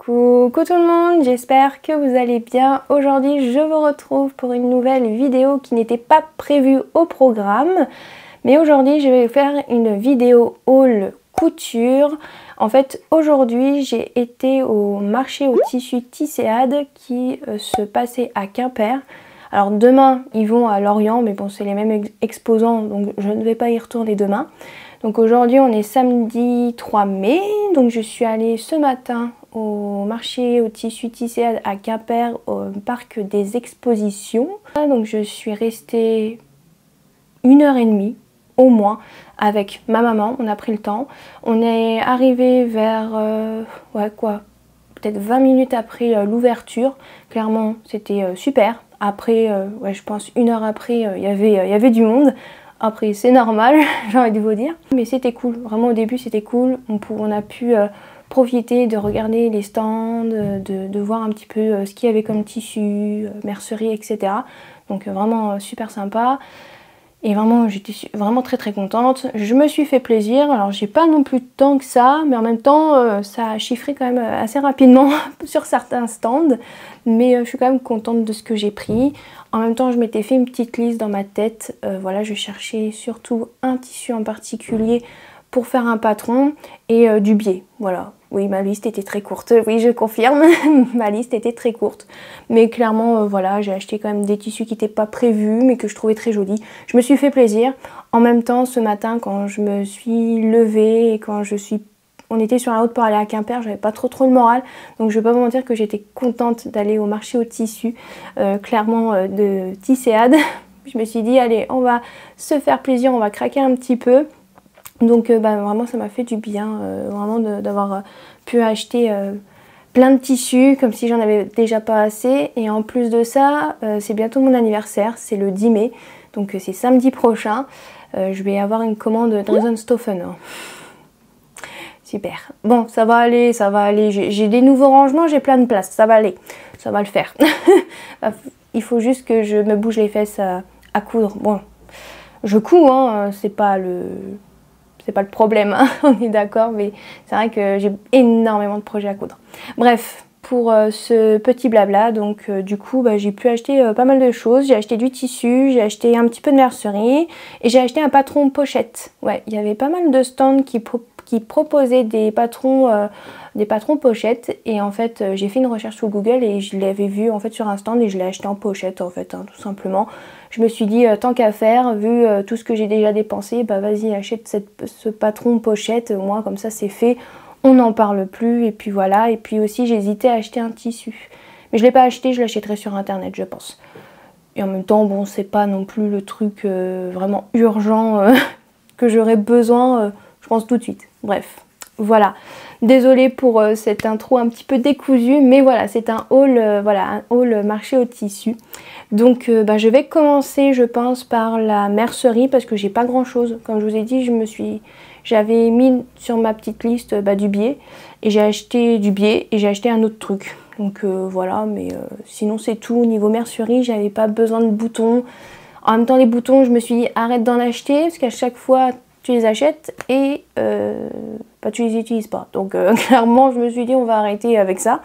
Coucou tout le monde, j'espère que vous allez bien. Aujourd'hui je vous retrouve pour une nouvelle vidéo qui n'était pas prévue au programme. Mais aujourd'hui je vais faire une vidéo haul couture. En fait aujourd'hui j'ai été au marché au tissu Tisséade qui se passait à Quimper. Alors demain ils vont à Lorient, mais bon c'est les mêmes exposants donc je ne vais pas y retourner demain. Donc aujourd'hui on est samedi 3 mai, donc je suis allée ce matin au marché au tissu Tisséade à Quimper au parc des expositions. Donc je suis restée 1h30 au moins avec ma maman, on a pris le temps. On est arrivé vers peut-être 20 minutes après l'ouverture. Clairement c'était super. Après, je pense 1 heure après, il y avait du monde. Après c'est normal, j'ai envie de vous dire. Mais c'était cool, vraiment au début c'était cool. On a pu profiter de regarder les stands, de voir un petit peu ce qu'il y avait comme tissu, mercerie, etc. Donc vraiment super sympa. Et vraiment j'étais vraiment très contente. Je me suis fait plaisir, alors j'ai pas non plus tant que ça, mais en même temps ça a chiffré quand même assez rapidement sur certains stands. Mais je suis quand même contente de ce que j'ai pris. En même temps je m'étais fait une petite liste dans ma tête. Voilà, je cherchais surtout un tissu en particulier pour faire un patron et du biais. Voilà, oui ma liste était très courte, oui je confirme, ma liste était très courte. Mais clairement voilà, j'ai acheté quand même des tissus qui n'étaient pas prévus mais que je trouvais très jolis. Je me suis fait plaisir. En même temps ce matin quand je me suis levée et quand on était sur la route pour aller à Quimper, j'avais pas trop le moral. Donc je vais pas vous mentir que j'étais contente d'aller au marché au tissu, clairement de Tisséade. Je me suis dit allez on va se faire plaisir, on va craquer un petit peu. Donc vraiment ça m'a fait du bien vraiment d'avoir pu acheter plein de tissus comme si j'en avais déjà pas assez. Et en plus de ça c'est bientôt mon anniversaire, c'est le 10 mai. Donc c'est samedi prochain. Je vais avoir une commande Dresden-Stoffen. Super. Bon ça va aller, ça va aller. J'ai des nouveaux rangements, j'ai plein de place, ça va aller. Ça va le faire. Il faut juste que je me bouge les fesses à coudre. Bon, je couds hein, c'est pas le problème, hein, on est d'accord, mais c'est vrai que j'ai énormément de projets à coudre. Bref, pour ce petit blabla, donc du coup j'ai pu acheter pas mal de choses. J'ai acheté du tissu, j'ai acheté un petit peu de mercerie et j'ai acheté un patron pochette. Ouais, il y avait pas mal de stands qui proposaient des patrons pochettes et en fait j'ai fait une recherche sur Google et je l'avais vu en fait sur un stand et je l'ai acheté en pochette en fait, hein, tout simplement. Je me suis dit tant qu'à faire, vu tout ce que j'ai déjà dépensé, bah vas-y achète ce patron pochette, au moins comme ça c'est fait, on n'en parle plus et puis voilà. Et puis aussi j'hésitais à acheter un tissu, mais je l'ai pas acheté, je l'achèterai sur internet je pense. Et en même temps bon c'est pas non plus le truc vraiment urgent que j'aurais besoin je pense tout de suite. Bref, voilà. Désolée pour cette intro un petit peu décousue, mais voilà, c'est un haul, un haul marché au tissu. Donc je vais commencer, je pense, par la mercerie parce que j'ai pas grand chose. Comme je vous ai dit, j'avais mis sur ma petite liste du biais et j'ai acheté du biais et j'ai acheté un autre truc. Donc voilà, mais sinon c'est tout. Niveau mercerie, j'avais pas besoin de boutons. En même temps, les boutons, je me suis dit arrête d'en acheter parce qu'à chaque fois tu les achètes et tu les utilises pas. Donc clairement je me suis dit on va arrêter avec ça.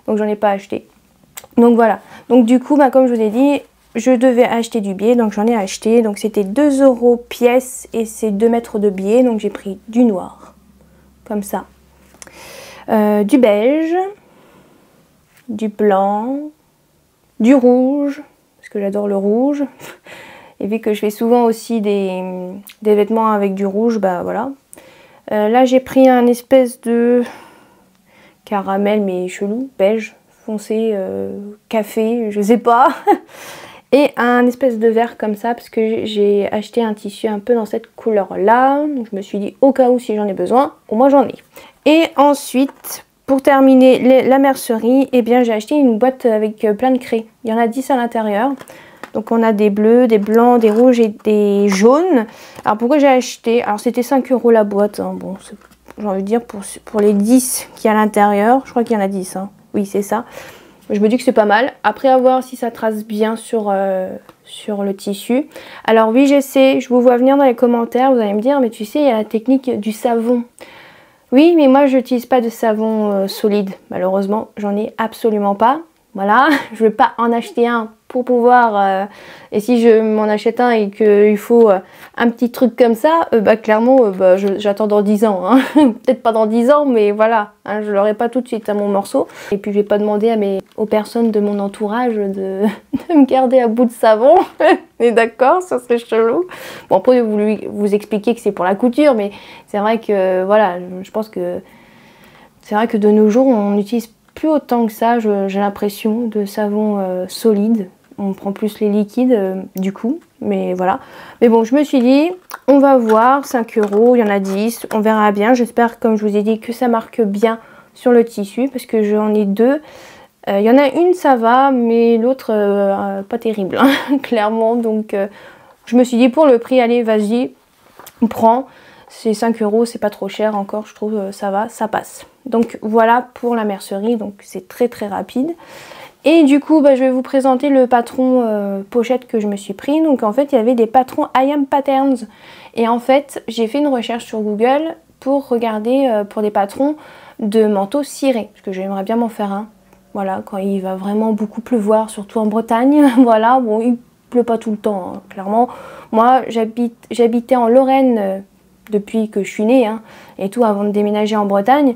Donc j'en ai pas acheté. Donc voilà. Donc du coup comme je vous ai dit je devais acheter du biais. Donc j'en ai acheté. Donc c'était 2 € pièce et c'est 2 mètres de biais. Donc j'ai pris du noir. Comme ça. Du beige. Du blanc. Du rouge. Parce que j'adore le rouge. Et vu que je fais souvent aussi des vêtements avec du rouge, voilà. Là j'ai pris un espèce de caramel mais chelou, beige, foncé, café, je sais pas. Et un espèce de vert comme ça parce que j'ai acheté un tissu un peu dans cette couleur là. Donc je me suis dit au cas où si j'en ai besoin, au moins j'en ai. Et ensuite pour terminer la mercerie, j'ai acheté une boîte avec plein de craies. Il y en a 10 à l'intérieur. Donc on a des bleus, des blancs, des rouges et des jaunes. Alors pourquoi j'ai acheté? Alors c'était 5 € la boîte. Hein. Bon, j'ai envie de dire pour les 10 qu'il y a à l'intérieur. Je crois qu'il y en a 10. Hein. Oui, c'est ça. Je me dis que c'est pas mal. Après à voir si ça trace bien sur le tissu. Alors oui, je sais, je vous vois venir dans les commentaires. Vous allez me dire, mais tu sais, il y a la technique du savon. Oui, mais moi, je n'utilise pas de savon solide. Malheureusement, j'en ai absolument pas. Voilà, je ne vais pas en acheter un pour pouvoir... et si je m'en achète un et qu'il faut un petit truc comme ça, bah clairement, j'attends dans 10 ans. Hein. Peut-être pas dans 10 ans, mais voilà. Hein, je l'aurai pas tout de suite à mon morceau. Et puis je vais pas demander aux personnes de mon entourage de me garder à bout de savon. Et d'accord, ça serait chelou. Bon, après, vous expliquer que c'est pour la couture, mais c'est vrai que, voilà, je pense que... C'est vrai que de nos jours, on n'utilise plus autant que ça, j'ai l'impression, de savon solide. On prend plus les liquides du coup, mais voilà. Mais bon, je me suis dit, on va voir, 5 €, il y en a 10, on verra bien. J'espère, comme je vous ai dit, que ça marque bien sur le tissu, parce que j'en ai deux. Il y en a une, ça va, mais l'autre, pas terrible, hein, clairement. Donc, je me suis dit, pour le prix, allez, vas-y, prends. C'est 5 €, c'est pas trop cher encore, je trouve, ça va, ça passe. Donc voilà pour la mercerie, donc c'est très très rapide. Et du coup, je vais vous présenter le patron pochette que je me suis pris. Donc en fait, il y avait des patrons I Am Patterns. Et en fait, j'ai fait une recherche sur Google pour regarder pour des patrons de manteaux cirés. Parce que j'aimerais bien m'en faire un. Voilà, quand il va vraiment beaucoup pleuvoir, surtout en Bretagne. Voilà, bon, il pleut pas tout le temps, hein, clairement. Moi, j'habitais en Lorraine depuis que je suis née, hein, et tout, avant de déménager en Bretagne.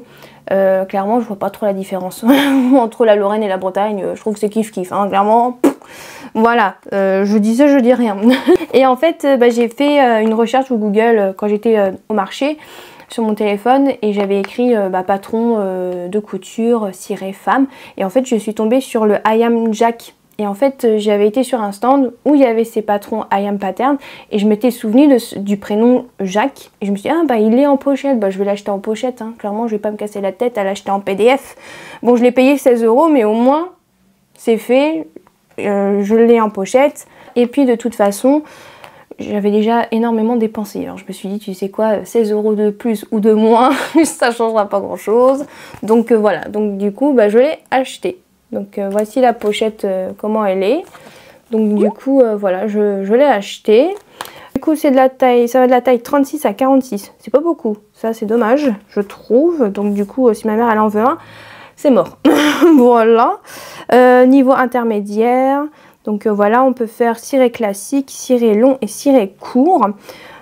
Clairement, je vois pas trop la différence entre la Lorraine et la Bretagne. Je trouve que c'est kiff-kiff, hein, clairement. Voilà, je dis ça, je dis rien. Et en fait, j'ai fait une recherche sur Google quand j'étais au marché sur mon téléphone et j'avais écrit patron de couture ciré femme. Et en fait, je suis tombée sur le I Am Jack. Et en fait, j'avais été sur un stand où il y avait ces patrons I Am Pattern et je m'étais souvenu du prénom Jacques. Et je me suis dit, ah il est en pochette, je vais l'acheter en pochette. Hein. Clairement, je vais pas me casser la tête à l'acheter en PDF. Bon, je l'ai payé 16 €, mais au moins, c'est fait. Je l'ai en pochette. Et puis, de toute façon, j'avais déjà énormément dépensé. Alors, je me suis dit, tu sais quoi, 16 € de plus ou de moins, ça changera pas grand-chose. Donc, voilà. Donc, du coup, je l'ai acheté. Donc voici la pochette, comment elle est. Donc du coup, voilà, je l'ai acheté. Du coup, c'est de la taille, ça va de la taille 36 à 46. C'est pas beaucoup, ça c'est dommage, je trouve. Donc du coup, si ma mère elle en veut un, c'est mort. Voilà. Niveau intermédiaire, donc voilà, on peut faire ciré classique, ciré long et ciré court.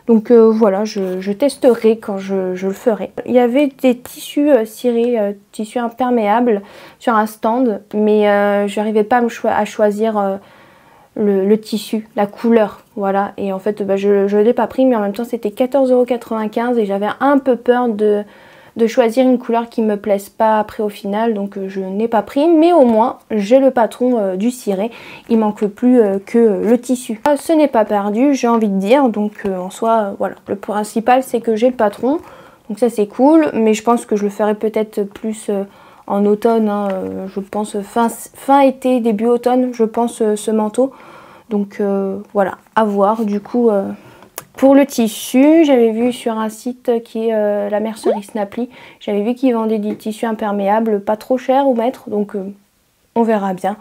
Donc voilà, je testerai quand je le ferai. Il y avait des tissus cirés, tissus imperméables sur un stand, mais je n'arrivais pas à choisir le tissu, la couleur. Voilà, et en fait, je ne l'ai pas pris, mais en même temps, c'était 14,95 € et j'avais un peu peur de choisir une couleur qui me plaise pas après au final, donc je n'ai pas pris, mais au moins j'ai le patron du ciré, il manque plus que le tissu. Ce n'est pas perdu, j'ai envie de dire, donc en soi voilà, le principal c'est que j'ai le patron, donc ça c'est cool, mais je pense que je le ferai peut-être plus en automne, hein, je pense fin été, début automne, je pense ce manteau, donc voilà, à voir du coup. Pour le tissu, j'avais vu sur un site qui est la mercerie Snapply, j'avais vu qu'ils vendaient des tissus imperméables pas trop chers au mètre, donc on verra bien.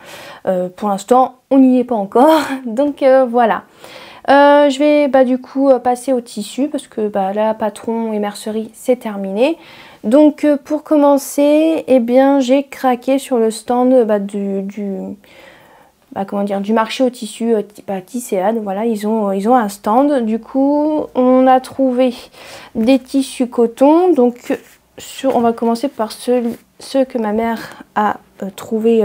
Pour l'instant, on n'y est pas encore, donc voilà. Je vais du coup passer au tissu parce que là, patron et mercerie, c'est terminé. Donc pour commencer, eh bien, j'ai craqué sur le stand du marché au tissu Tisséade. Voilà, ils ont un stand. Du coup, on a trouvé des tissus coton. Donc, on va commencer par ceux que ma mère a trouvé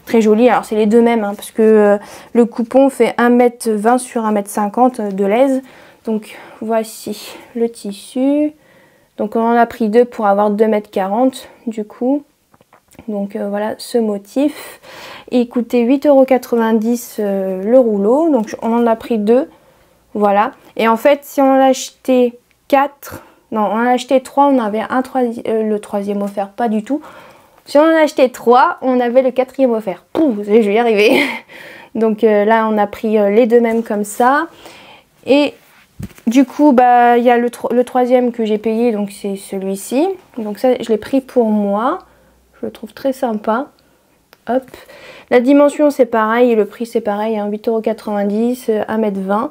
très jolis. Alors, c'est les deux mêmes, hein, parce que le coupon fait 1,20 m sur 1,50 m de l'aise. Donc, voici le tissu. Donc, on en a pris deux pour avoir 2,40 m du coup. Donc voilà ce motif. Il coûtait 8,90 € le rouleau. Donc on en a pris deux. Voilà. Et en fait, si on en a acheté 4, non, on en a acheté 3, on avait le troisième offert, pas du tout. Si on en a acheté 3, on avait le quatrième offert. Pouf, je vais y arriver. Donc là, on a pris les deux mêmes comme ça. Et du coup, il y a le troisième que j'ai payé, donc c'est celui-ci. Donc ça, je l'ai pris pour moi. Je le trouve très sympa. Hop. La dimension c'est pareil et le prix c'est pareil, hein, 8,90 €, 1,20 m.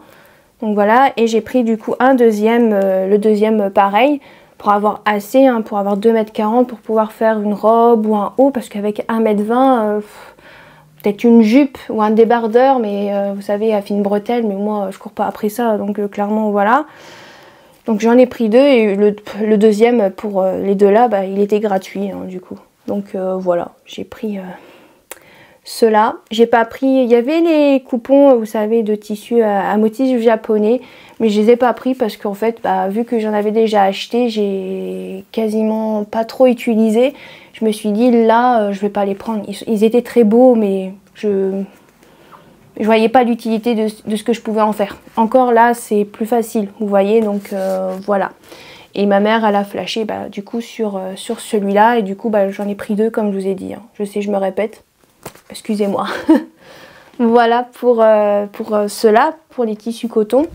Donc voilà, et j'ai pris du coup le deuxième pareil. pour avoir assez, hein, pour avoir 2,40 m pour pouvoir faire une robe ou un haut, parce qu'avec 1,20 m, peut-être une jupe ou un débardeur, mais vous savez, à fine bretelle, mais moi je cours pas après ça, donc clairement voilà. Donc j'en ai pris 2 et le deuxième pour les deux là, bah, il était gratuit hein, du coup. Donc voilà, j'ai pris ceux-là. J'ai pas pris, il y avait les coupons, vous savez, de tissu à motif japonais, mais je les ai pas pris parce qu'en fait, bah, vu que j'en avais déjà acheté, j'ai quasiment pas trop utilisé. Je me suis dit là, je vais pas les prendre. Ils étaient très beaux, mais je voyais pas l'utilité de ce que je pouvais en faire. Encore là, c'est plus facile, vous voyez, donc voilà. Et ma mère, elle a flashé bah, du coup sur celui-là, et du coup, bah, j'en ai pris 2 comme je vous ai dit. Hein. Je sais, je me répète. Excusez-moi. Voilà pour ceux-là, pour les tissus coton.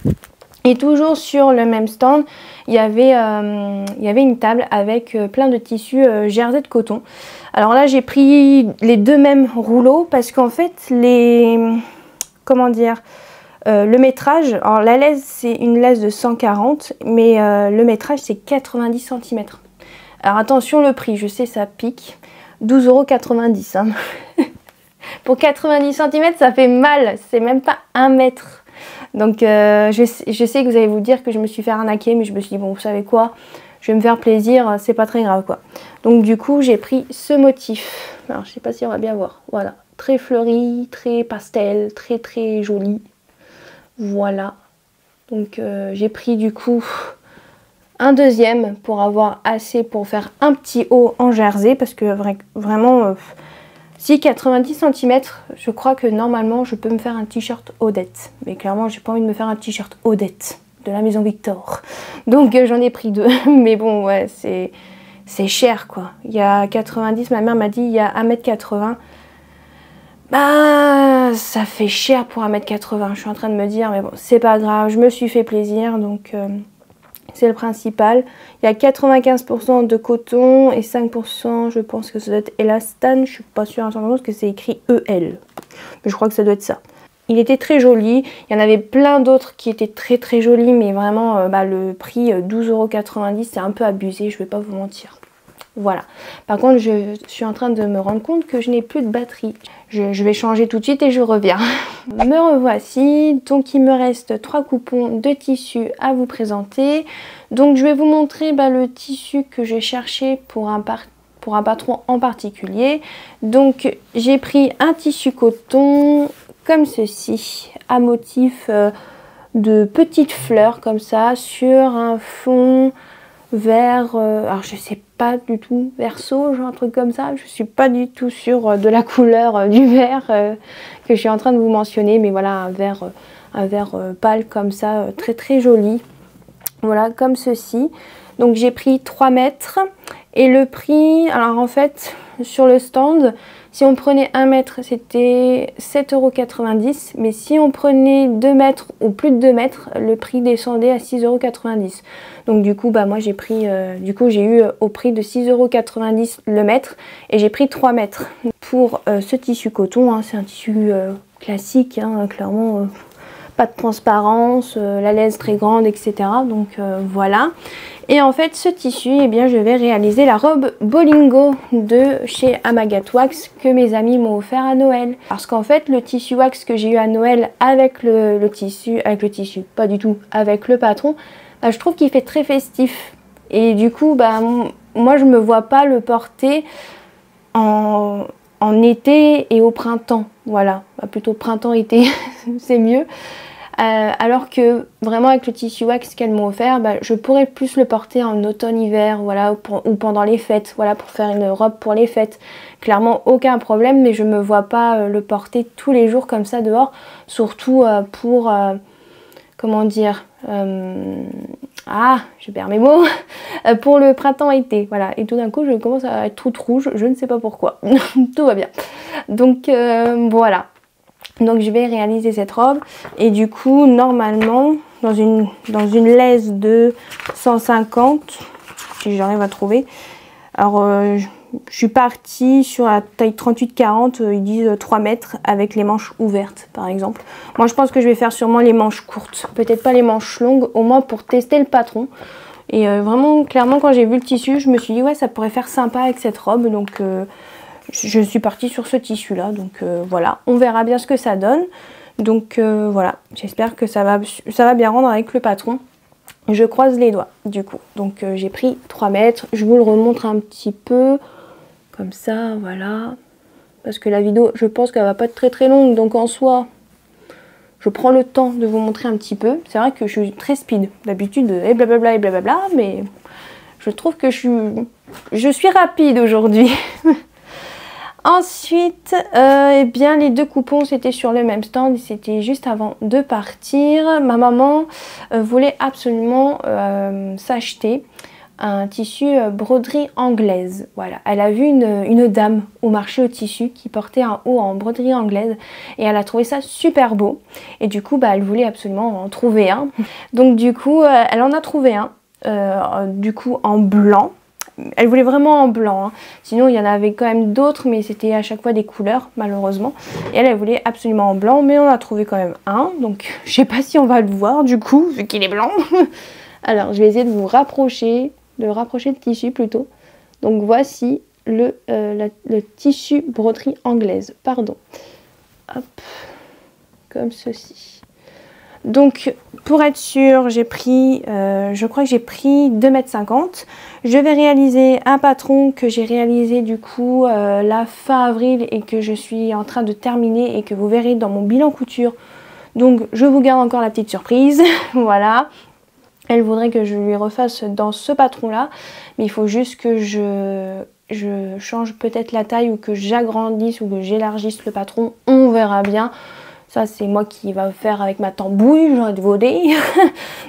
Et toujours sur le même stand, il y avait une table avec plein de tissus jersey de coton. Alors là, j'ai pris les 2 mêmes rouleaux parce qu'en fait, comment dire, le métrage, alors la laisse, c'est une laisse de 140, mais le métrage, c'est 90 cm. Alors attention, le prix, je sais, ça pique. 12,90 €. Hein. Pour 90 cm, ça fait mal, c'est même pas 1 mètre. Donc je sais que vous allez vous dire que je me suis fait arnaquer, mais je me suis dit bon, vous savez quoi, je vais me faire plaisir, c'est pas très grave quoi. Donc du coup j'ai pris ce motif. Alors je sais pas si on va bien voir. Voilà, très fleuri, très pastel, très très joli. Voilà. Donc j'ai pris du coup un deuxième pour avoir assez pour faire un petit haut en jersey, parce que vraiment si 90 cm, je crois que normalement je peux me faire un t-shirt Odette. Mais clairement j'ai pas envie de me faire un t-shirt Odette de la maison Victor. Donc j'en ai pris 2. Mais bon ouais, c'est cher quoi. Il y a 90, ma mère m'a dit il y a 1,80 m. Bah ça fait cher pour 1,80 m. Je suis en train de me dire mais bon c'est pas grave, je me suis fait plaisir donc c'est le principal. Il y a 95% de coton et 5%, je pense que ça doit être élastane. Je suis pas sûre parce que c'est écrit EL. Mais je crois que ça doit être ça. Il était très joli. Il y en avait plein d'autres qui étaient très très jolis, mais vraiment le prix 12,90 €, c'est un peu abusé, je vais pas vous mentir. Voilà. Par contre, je suis en train de me rendre compte que je n'ai plus de batterie. Je vais changer tout de suite et je reviens. Me revoici. Donc, il me reste 3 coupons de tissu à vous présenter. Donc, je vais vous montrer le tissu que j'ai cherché pour un patron en particulier. Donc, j'ai pris un tissu coton comme ceci, à motif de petites fleurs comme ça, sur un fond vert, alors je sais pas du tout, vert sauge, un truc comme ça, je suis pas du tout sûre de la couleur du vert que je suis en train de vous mentionner, mais voilà, un vert pâle comme ça, très très joli, voilà, comme ceci. Donc j'ai pris 3 mètres, et le prix, alors en fait, sur le stand, si on prenait 1 mètre, c'était 7,90 €, mais si on prenait 2 mètres ou plus de 2 mètres, le prix descendait à 6,90 €. Donc du coup, bah moi j'ai pris, j'ai eu au prix de 6,90 € le mètre, et j'ai pris 3 mètres. Pour ce tissu coton, hein, c'est un tissu classique, hein, clairement, pas de transparence, la laisse très grande, etc. Donc voilà. Et en fait, ce tissu, eh bien, je vais réaliser la robe Bolingo de chez Amagat Wax que mes amis m'ont offert à Noël. Parce qu'en fait, le tissu wax que j'ai eu à Noël avec le tissu, pas du tout, avec le patron, bah, je trouve qu'il fait très festif. Et du coup, bah, moi, je me vois pas le porter en été et au printemps. Voilà, bah, plutôt printemps-été, c'est mieux. Alors que vraiment avec le tissu wax qu'elles m'ont offert, bah, je pourrais plus le porter en automne-hiver, voilà, ou pendant les fêtes, voilà, pour faire une robe pour les fêtes. Clairement aucun problème, mais je me vois pas le porter tous les jours comme ça dehors, surtout pour, comment dire, je perds mes mots, pour le printemps-été, voilà. Et tout d'un coup je commence à être toute rouge, je ne sais pas pourquoi, tout va bien. Donc voilà. Donc je vais réaliser cette robe, et du coup normalement dans une laisse de 150, si j'arrive à trouver. Alors je suis partie sur la taille 38-40, ils disent 3 mètres avec les manches ouvertes par exemple. Moi je pense que je vais faire sûrement les manches courtes, peut-être pas les manches longues, au moins pour tester le patron. Et vraiment, clairement, quand j'ai vu le tissu, je me suis dit ouais, ça pourrait faire sympa avec cette robe. Donc je suis partie sur ce tissu là. Donc voilà, on verra bien ce que ça donne. Donc voilà, j'espère que ça va bien rendre avec le patron. Je croise les doigts du coup. Donc j'ai pris 3 mètres. Je vous le remontre un petit peu. Comme ça, voilà. Parce que la vidéo, je pense qu'elle va pas être très longue. Donc en soi, je prends le temps de vous montrer un petit peu. C'est vrai que je suis très speed. D'habitude, et blablabla et blablabla. Mais je trouve que je suis rapide aujourd'hui. Ensuite, eh bien, les 2 coupons, c'était sur le même stand. C'était juste avant de partir. Ma maman voulait absolument s'acheter un tissu broderie anglaise. Voilà, elle a vu une dame au marché au tissu qui portait un haut en broderie anglaise et elle a trouvé ça super beau. Et du coup, elle voulait absolument en trouver un. Donc du coup, elle en a trouvé un, du coup en blanc. Elle voulait vraiment en blanc, hein. Sinon il y en avait quand même d'autres, mais c'était à chaque fois des couleurs malheureusement. Et elle voulait absolument en blanc, mais on a trouvé quand même un. Donc je sais pas si on va le voir du coup, vu qu'il est blanc. Alors je vais essayer de vous rapprocher, le tissu plutôt. Donc voici le tissu broderie anglaise, pardon. Hop, comme ceci. Donc pour être sûr, j'ai pris, je crois que j'ai pris 2,50 m. Je vais réaliser un patron que j'ai réalisé du coup la fin avril et que je suis en train de terminer et que vous verrez dans mon bilan couture. Donc je vous garde encore la petite surprise, voilà. Elle voudrait que je lui refasse dans ce patron là, mais il faut juste que je change peut-être la taille ou que j'agrandisse ou que j'élargisse le patron, on verra bien. Ça c'est moi qui va faire avec ma tambouille, j'en ai volé.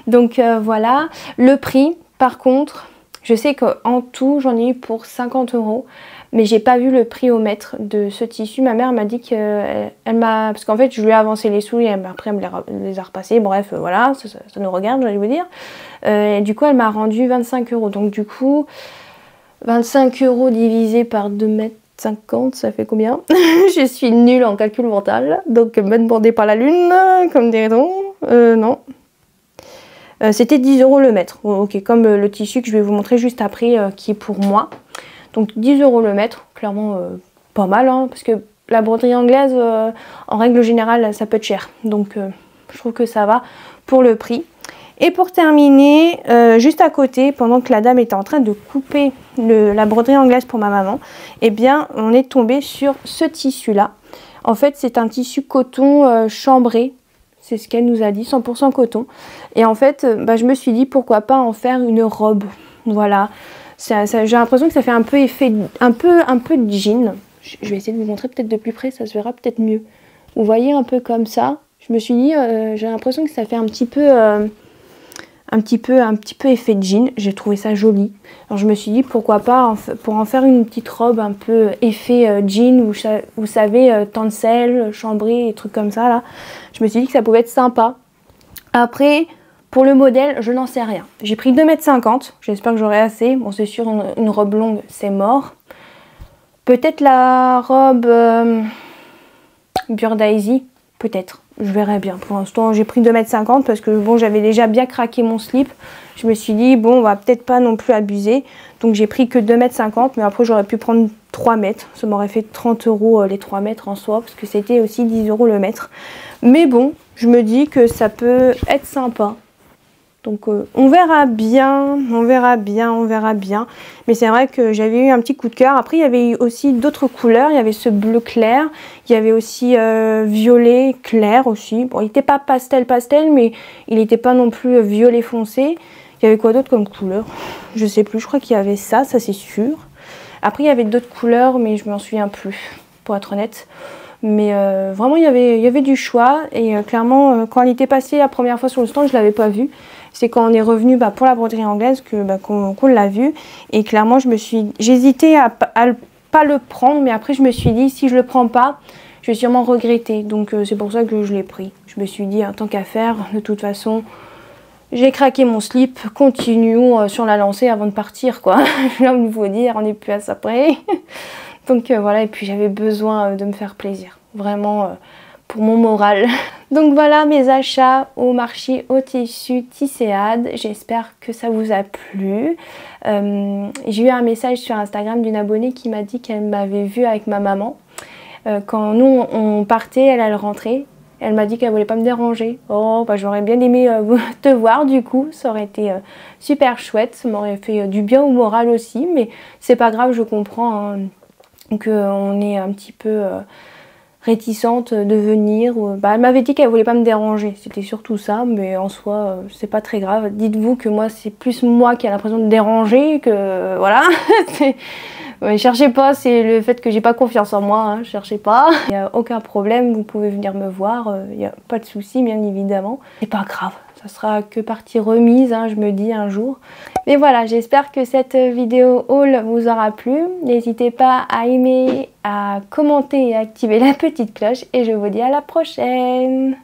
Donc voilà, le prix par contre, je sais qu'en tout j'en ai eu pour 50 €, mais j'ai pas vu le prix au mètre de ce tissu. Ma mère m'a dit qu'elle m'a... Parce qu'en fait je lui ai avancé les sous et après elle me les a repassés, bref voilà, ça nous regarde j'allais vous dire. Et du coup elle m'a rendu 25 €, donc du coup 25 € divisé par 2,50 m, ça fait combien? Je suis nulle en calcul mental, donc me demandez pas la lune, comme dirait-on. Non. C'était 10 € le mètre. Ok, comme le tissu que je vais vous montrer juste après, qui est pour moi. Donc 10 € le mètre, clairement pas mal, hein, parce que la broderie anglaise, en règle générale, ça peut être cher. Donc je trouve que ça va pour le prix. Et pour terminer, juste à côté, pendant que la dame était en train de couper la broderie anglaise pour ma maman, eh bien, on est tombé sur ce tissu-là. En fait, c'est un tissu coton chambré. C'est ce qu'elle nous a dit, 100% coton. Et en fait, je me suis dit, pourquoi pas en faire une robe. Voilà. J'ai l'impression que ça fait un peu effet, un peu de jean. Je vais essayer de vous montrer peut-être de plus près, ça se verra peut-être mieux. Vous voyez un peu comme ça. Je me suis dit, j'ai l'impression que ça fait un petit peu effet de jean. J'ai trouvé ça joli. Alors je me suis dit pourquoi pas pour en faire une petite robe un peu effet jean, vous savez, tencel, chambré et trucs comme ça là. Je me suis dit que ça pouvait être sympa. Après pour le modèle je n'en sais rien. J'ai pris 2,50 m, j'espère que j'aurai assez. Bon c'est sûr une robe longue c'est mort. Peut-être la robe Burdaisy, peut-être. Je verrai bien. Pour l'instant, j'ai pris 2,50 m parce que bon, j'avais déjà bien craqué mon slip. Je me suis dit, bon, on va peut-être pas non plus abuser. Donc, j'ai pris que 2,50 m, mais après, j'aurais pu prendre 3 mètres. Ça m'aurait fait 30 € les 3 mètres en soi, parce que c'était aussi 10 € le mètre. Mais bon, je me dis que ça peut être sympa. Donc on verra bien, on verra bien, on verra bien. Mais c'est vrai que j'avais eu un petit coup de cœur. Après il y avait eu aussi d'autres couleurs. Il y avait ce bleu clair, il y avait aussi violet clair aussi. Bon il n'était pas pastel, mais il n'était pas non plus violet foncé. Il y avait quoi d'autre comme couleur? Je sais plus, je crois qu'il y avait ça c'est sûr. Après il y avait d'autres couleurs mais je m'en souviens plus, pour être honnête. Mais vraiment il y avait du choix. Et clairement quand elle était passée la première fois sur le stand je ne l'avais pas vue. C'est quand on est revenu pour la broderie anglaise qu'on l'a vu. Et clairement, j'hésitais à pas le prendre. Mais après, je me suis dit, si je le prends pas, je vais sûrement regretter. Donc, c'est pour ça que je l'ai pris. Je me suis dit, tant qu'à faire, de toute façon, j'ai craqué mon slip. Continuons sur la lancée avant de partir, quoi. Là, il faut dire, on n'est plus à ça près. Donc, voilà. Et puis, j'avais besoin de me faire plaisir. Vraiment, pour mon moral. Donc voilà mes achats au marché au tissu Tisséade. J'espère que ça vous a plu. J'ai eu un message sur Instagram d'une abonnée qui m'a dit qu'elle m'avait vue avec ma maman. Quand nous on partait, elle rentrait. Elle m'a dit qu'elle voulait pas me déranger. Oh, bah j'aurais bien aimé te voir du coup. Ça aurait été super chouette. Ça m'aurait fait du bien au moral aussi. Mais c'est pas grave, je comprends hein, qu'on est un petit peu réticente de venir. Bah, elle m'avait dit qu'elle voulait pas me déranger. C'était surtout ça. Mais en soi, c'est pas très grave. Dites-vous que moi, c'est plus moi qui ai l'impression de déranger que... voilà. Ouais, cherchez pas, c'est le fait que j'ai pas confiance en moi, hein, cherchez pas. Il n'y a aucun problème, vous pouvez venir me voir, il n'y a pas de souci bien évidemment. C'est pas grave, ça sera que partie remise, hein, je me dis un jour. Mais voilà, j'espère que cette vidéo haul vous aura plu. N'hésitez pas à aimer, à commenter et à activer la petite cloche. Et je vous dis à la prochaine.